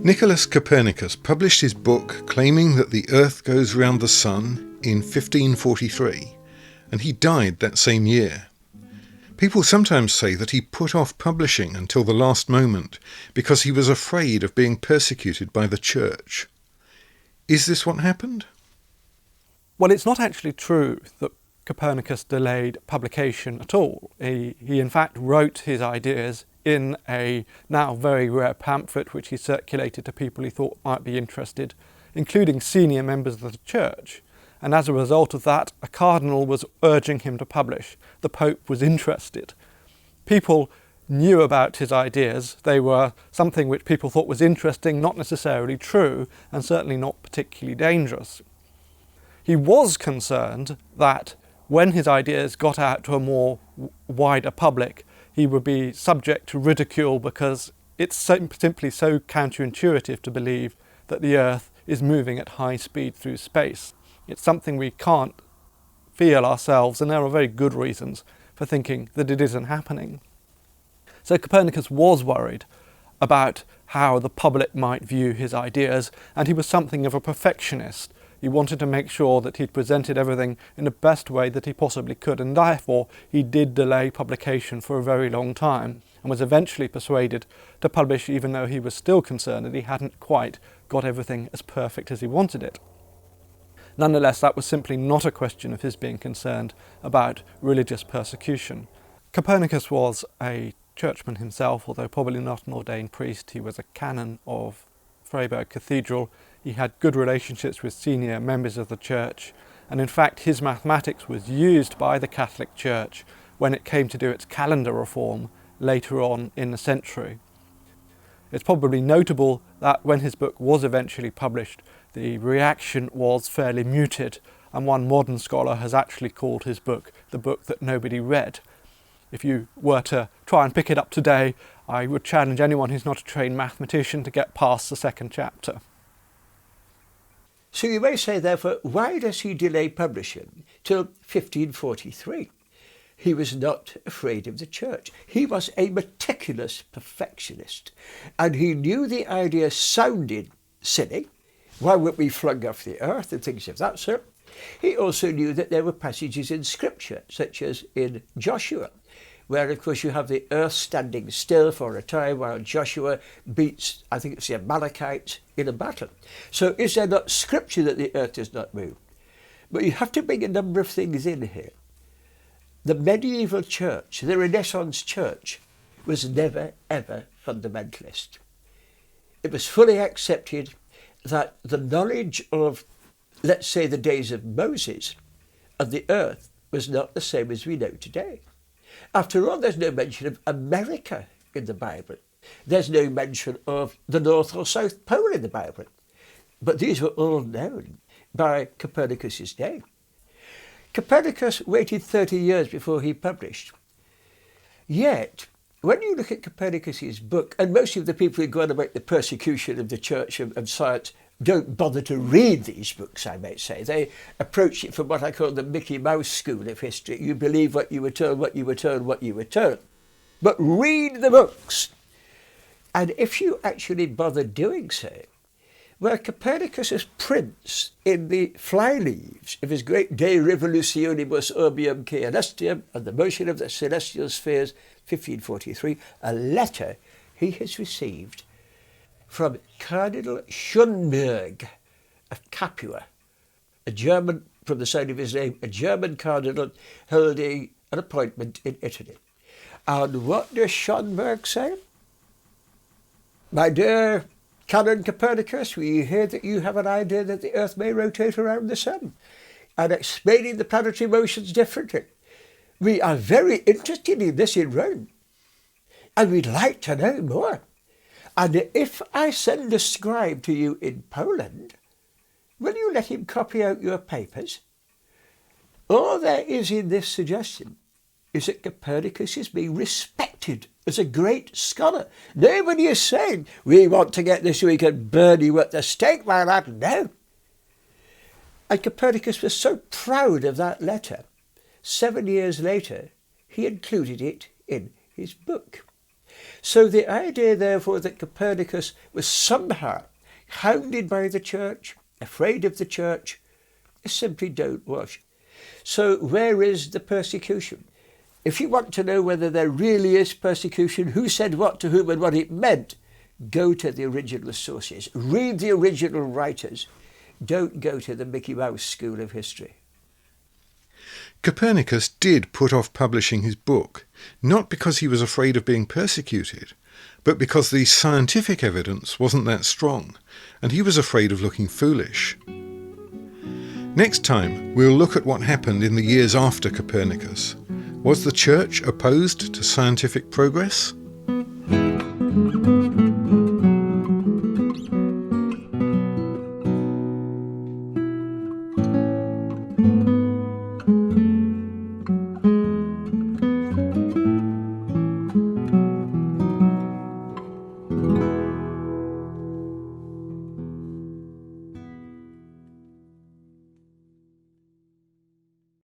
Nicholas Copernicus published his book claiming that the Earth goes round the Sun in 1543, and he died that same year. People sometimes say that he put off publishing until the last moment because he was afraid of being persecuted by the Church. Is this what happened? Well, it's not actually true that Copernicus delayed publication at all. He in fact wrote his ideas in a now very rare pamphlet which he circulated to people he thought might be interested, including senior members of the Church. And as a result of that, a cardinal was urging him to publish. The Pope was interested. People knew about his ideas. They were something which people thought was interesting, not necessarily true, and certainly not particularly dangerous. He was concerned that when his ideas got out to a more wider public, he would be subject to ridicule because it's simply so counterintuitive to believe that the Earth is moving at high speed through space. It's something we can't feel ourselves, and there are very good reasons for thinking that it isn't happening. So Copernicus was worried about how the public might view his ideas, and he was something of a perfectionist. He wanted to make sure that he'd presented everything in the best way that he possibly could, and therefore he did delay publication for a very long time, and was eventually persuaded to publish even though he was still concerned that he hadn't quite got everything as perfect as he wanted it. Nonetheless, that was simply not a question of his being concerned about religious persecution. Copernicus was a churchman himself, although probably not an ordained priest. He was a canon of Freiburg Cathedral. He had good relationships with senior members of the Church, and in fact his mathematics was used by the Catholic Church when it came to do its calendar reform later on in the century. It's probably notable that when his book was eventually published, the reaction was fairly muted, and one modern scholar has actually called his book the book that nobody read. If you were to try and pick it up today, I would challenge anyone who's not a trained mathematician to get past the second chapter. So you may say, therefore, why does he delay publishing till 1543? He was not afraid of the Church. He was a meticulous perfectionist, and he knew the idea sounded silly. Why would we flung off the earth and things of that sort? He also knew that there were passages in Scripture, such as in Joshua, where, of course, you have the earth standing still for a time while Joshua beats, I think it's the Amalekites, in a battle. So is there not Scripture that the earth does not move? But you have to bring a number of things in here. The medieval church, the Renaissance church, was never, ever fundamentalist. It was fully accepted that the knowledge of, let's say, the days of Moses of the earth was not the same as we know today. After all, there's no mention of America in the Bible. There's no mention of the North or South Pole in the Bible. But these were all known by Copernicus's day. Copernicus waited 30 years before he published. Yet, when you look at Copernicus's book, and most of the people who go on about the persecution of the church and science don't bother to read these books, I may say. They approach it from what I call the Mickey Mouse school of history. You believe what you were told, what you were told, what you were told. But read the books. And if you actually bother doing so, where Copernicus's prints in the flyleaves of his great De Revolutionibus Orbium Coelestium and the motion of the celestial spheres, 1543, a letter he has received from Cardinal Schönberg of Capua, a German, from the sound of his name, a German cardinal holding an appointment in Italy. And what does Schönberg say? My dear Canon Copernicus, we hear that you have an idea that the earth may rotate around the sun, and explaining the planetary motions differently. We are very interested in this in Rome, and we'd like to know more. And if I send a scribe to you in Poland, will you let him copy out your papers? All there is in this suggestion is that Copernicus is being respected as a great scholar. Nobody is saying, we want to get this so we can burn you at the stake, my lad. No. And Copernicus was so proud of that letter, 7 years later, he included it in his book. So the idea, therefore, that Copernicus was somehow hounded by the church, afraid of the church, simply don't wash. So where is the persecution? If you want to know whether there really is persecution, who said what to whom and what it meant, go to the original sources. Read the original writers. Don't go to the Mickey Mouse School of History. Copernicus did put off publishing his book, not because he was afraid of being persecuted, but because the scientific evidence wasn't that strong, and he was afraid of looking foolish. Next time, we'll look at what happened in the years after Copernicus. Was the church opposed to scientific progress?